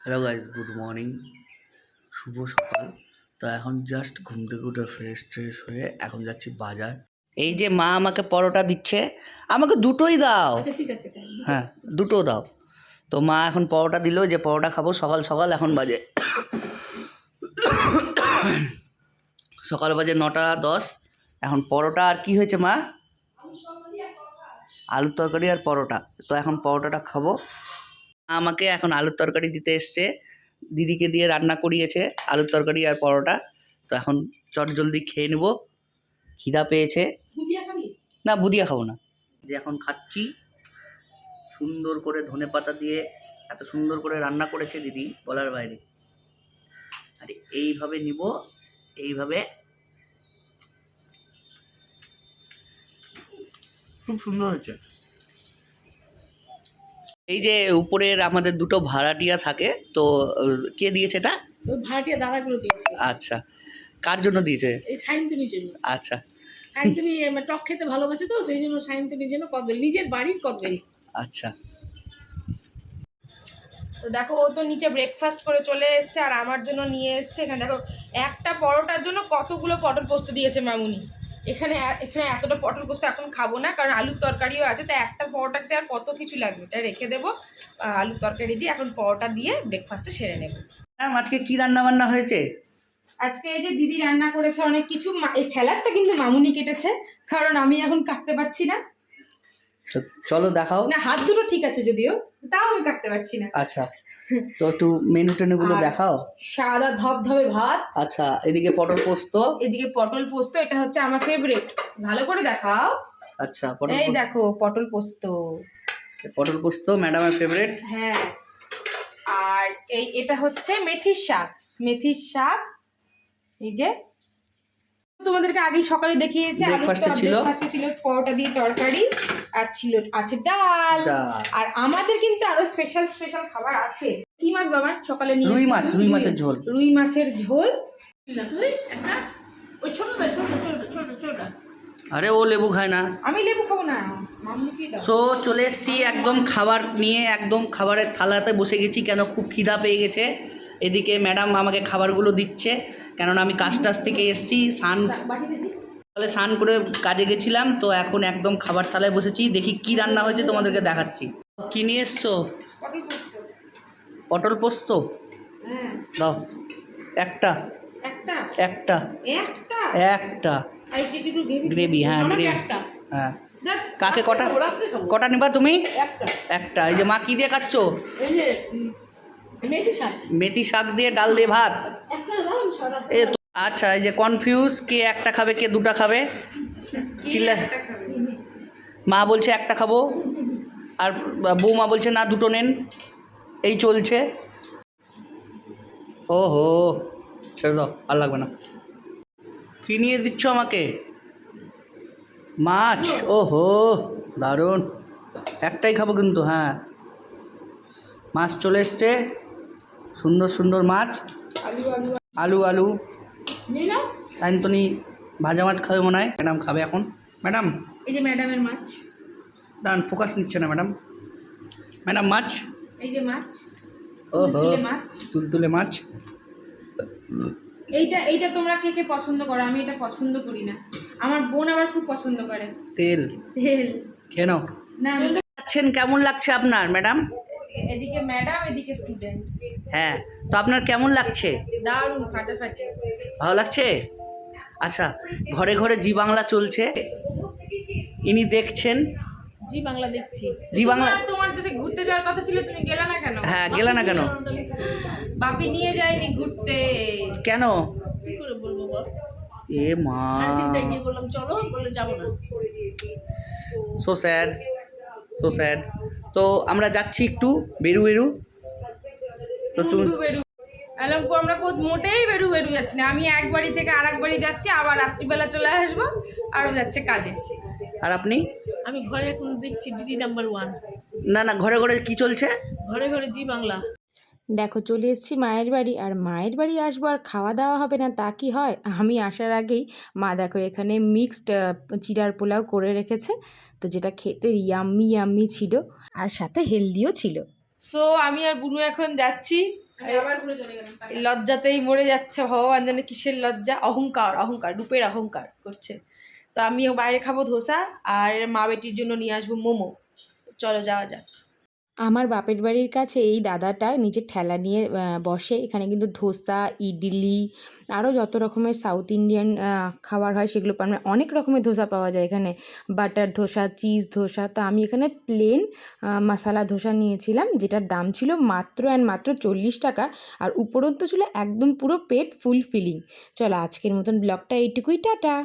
Hello guys, good morning, শুভ সকাল। তো এখন জাস্ট ঘুম থেকে উঠে ফ্রেশ হয়ে এখন যাচ্ছি বাজার। এই যে মা আমাকে পরোটা দিচ্ছে, আমাকে দুটোই দাও। আচ্ছা ঠিক আছে হ্যাঁ, দুটো দাও। তো মা এখন পরোটা দিল, যে পরোটা খাবো সকাল সকাল। এখন বাজে সকাল বাজে 9:10। এখন পরোটা আর কি হয়েছে মা? আলুর তরকারি আর পরোটা। তো এখন পরোটাটা খাবো। আমাকে এখন আলুর তরকারি দিতে এসছে, দিদিকে দিয়ে রান্না করিয়েছে আলুর তরকারি আর পরোটা। তো এখন চট জলদি খেয়ে নেব, খিদা পেয়েছে। না, বুদিয়া খাবো না। যে এখন খাচ্ছি, সুন্দর করে ধনেপাতা দিয়ে এত সুন্দর করে রান্না করেছে দিদি, বলার বাইরে। আর এইভাবে নিব, এইভাবে খুব সুন্দর হয়েছে। এই যে উপরের আমাদের দুটো ভাড়াটিয়া থাকে, তো কে দিয়েছে এটা? ওই ভাড়াটিয়া দাদাগুলো দিয়েছে। আচ্ছা, কার জন্য দিয়েছে? এই সাইন্তনির জন্য। আচ্ছা, সাইন্তনি টক খেতে ভালোবাসে, তো সেই জন্য সাইন্তনির জন্য কদবেরি, নিজের বাড়ির কদবেরি। আচ্ছা। তো দেখো, ও তো নিচে ব্রেকফাস্ট করে চলে এসছে, আর আমার জন্য নিয়ে এসছে। এখানে দেখো, একটা পরোটার জন্য কতগুলো পটল পোস্ত দিয়েছে মামুনি। এখানে এতটা পটল পোস্ত এখন খাবো না, কারণ আলুর তরকারিও আছে। তাই একটা পরোটাতে আর কত কিছু লাগবে, তাই রেখে দেবো। আলুর তরকারি দিয়ে এখন পরোটা দিয়ে ব্রেকফাস্টে সেরে নেব। আজকে কি রান্না বান্না হয়েছে? আজকে এই যে দিদি রান্না করেছে অনেক কিছু। এই স্যালাডটা কিন্তু মামুনি কেটেছে, কারণ আমি এখন কাটতে পারছি না। চলো দেখাও। না, হাত দুটো ঠিক আছে যদিও, তাও আমি কাটতে পারছি না। আচ্ছা, তো একটু মেনু টেনুগুলো দেখাও। সাদা ধবধবে ভাত। আচ্ছা, এদিকে পটল পোস্ত, এদিকে পটল পোস্ত, এটা হচ্ছে আমার ফেভারিট। ভালো করে দেখাও। আচ্ছা, এই দেখো পটল পোস্ত। পটল পোস্ত ম্যাডামের ফেভারিট। হ্যাঁ, আর এটা হচ্ছে মেথির শাক। মেথির শাক, এই যে তোমাদেরকে আগেই সকালে দেখিয়েছি। ব্রেকফাস্টে ছিল পরোটা দিয়ে তরকারি, আর আছে ডাল। আর আমাদের কিন্তু আরো স্পেশাল খাবার আছে। কি মাছ বাবা সকালে নিয়ে? রুই মাছের ঝোল। রুই মাছের ঝোল। তুই একটা ওই ছোটটা। আরে ও লেবু খায় না। আমি লেবু খাবো না, মাম্মুকে দাও। সো চলে এসেছি একদম খাবার নিয়ে, একদম খাবারের থালাতে বসে গেছি, কেন খুব খিদা পেয়ে গেছে। এদিকে ম্যাডাম আমাকে খাবারগুলো দিচ্ছে, কেননা আমি কাজ থেকে এসেছি, স্নান করে কাজে গেছিলাম। তো এখন একদম খাবার থালায় বসেছি, দেখি কি রান্না হয়েছে তোমাদেরকে দেখাচ্ছি। কি নিয়ে এসছো? পটল পোস্ত। হ্যাঁ, দাও একটা। গ্রেভি। হ্যাঁ, গ্রেভি। হ্যাঁ, কাকে কটা নিবা তুমি? একটা। এই যে মা কি দিয়ে খাচ্ছ? মেথি শাক দিয়ে ডাল দিয়ে ভাত। আচ্ছা, এই যে কনফিউজ, কে একটা খাবে কে দুটা খাবে চিল্লা। মা বলছে একটা খাবো, আর বৌমা বলছে না দুটো নেন। এই চলছে। ওহো, ছেড়ে দাও, আর লাগবে না। কি নিয়ে দিচ্ছ আমাকে? মাছ। ওহো, দারুণ। একটাই খাবো কিন্তু। হ্যাঁ, মাছ চলে এসছে, সুন্দর মাছ। আলু। সায়ন্তনী ভাজা মাছ খাবে মনে হয়। ম্যাডাম খাবে এখন। ম্যাডাম, এই যে ম্যাডামের মাছ। দাঁড়ান, ফোকাস নিচ্ছে না ম্যাডাম। মাছ, এই যে মাছ। ওহো, তুলতুলে মাছ। এইটা তোমরা কে পছন্দ করো? আমি এটা পছন্দ করি না, আমার বোন আবার খুব পছন্দ করে। তেল খেয়ে নাও না। কেমন লাগছে আপনার ম্যাডাম? এদিকে ম্যাডাম, এদিকে স্টুডেন্ট। হ্যাঁ, তো আপনার কেমন লাগছে? দারুণ, ফাটাফাটি। ভালো লাগছে? আচ্ছা, ঘরে ঘরে জি বাংলা চলছে, ইনি দেখছেন। জি বাংলা দেখছি। জি বাংলা। তোমার যে ঘুরতে যাওয়ার কথা ছিল, তুমি গেলা না কেন? হ্যাঁ, গেলা না কেন? বাপি নিয়ে যায়নি ঘুরতে। কেন? কি করে বলবো বল? এ মা, গিয়ে বললাম চলো, বলে যাবো না। So sad. তো আমরা যাচ্ছি একটু বেরু। তো তুমি আমরা মোটেই বেরু যাচ্ছি না। আমি এক বাড়ি থেকে আরেক বাড়ি যাচ্ছি, আবার রাত্রিবেলা চলে আসবো, আরও যাচ্ছে কাজে। আর আপনি? আমি ঘরে এখন দেখছি ডিডি নাম্বার 1। না, ঘরে ঘরে কি চলছে? ঘরে জি বাংলা। দেখো, চলে এসেছি মায়ের বাড়ি। আর মায়ের বাড়ি আসবো আর খাওয়া দাওয়া হবে না, তা কি হয়? আমি আসার আগেই মা দেখো এখানে মিক্সড চিড়ার পোলাও করে রেখেছে, তো যেটা খেতে ইয়াম্মি ছিল, আর সাথে হেলদিও ছিল। সো আমি আর বুনু এখন যাচ্ছি এই লজ্জাতেই মরে যাচ্ছে, ভগবান জানে কিসের লজ্জা, অহংকার অহংকার, রূপের অহংকার করছে। তো আমিও বাইরে খাবো ধোসা, আর মা বেটির জন্য নিয়ে আসবো মোমো। চলো যাওয়া যাক। আমার বাপের বাড়ির কাছে এই দাদাটা নিজের ঠেলা নিয়ে বসে। এখানে কিন্তু ধোসা, ইডলি, আরও যত রকমের সাউথ ইন্ডিয়ান খাবার হয় সেগুলো মানে অনেক রকমের ধোসা পাওয়া যায় এখানে। Butter dosa, cheese dosa. তো আমি এখানে প্লেন মশালা ধোসা নিয়েছিলাম, যেটার দাম ছিল মাত্র অ্যান্ড মাত্র 40 টাকা, আর উপরন্তু ছিল একদম পুরো পেট ফুল ফিলিং। চলো আজকের মতন ব্লগটা এইটুকুই, টাটা।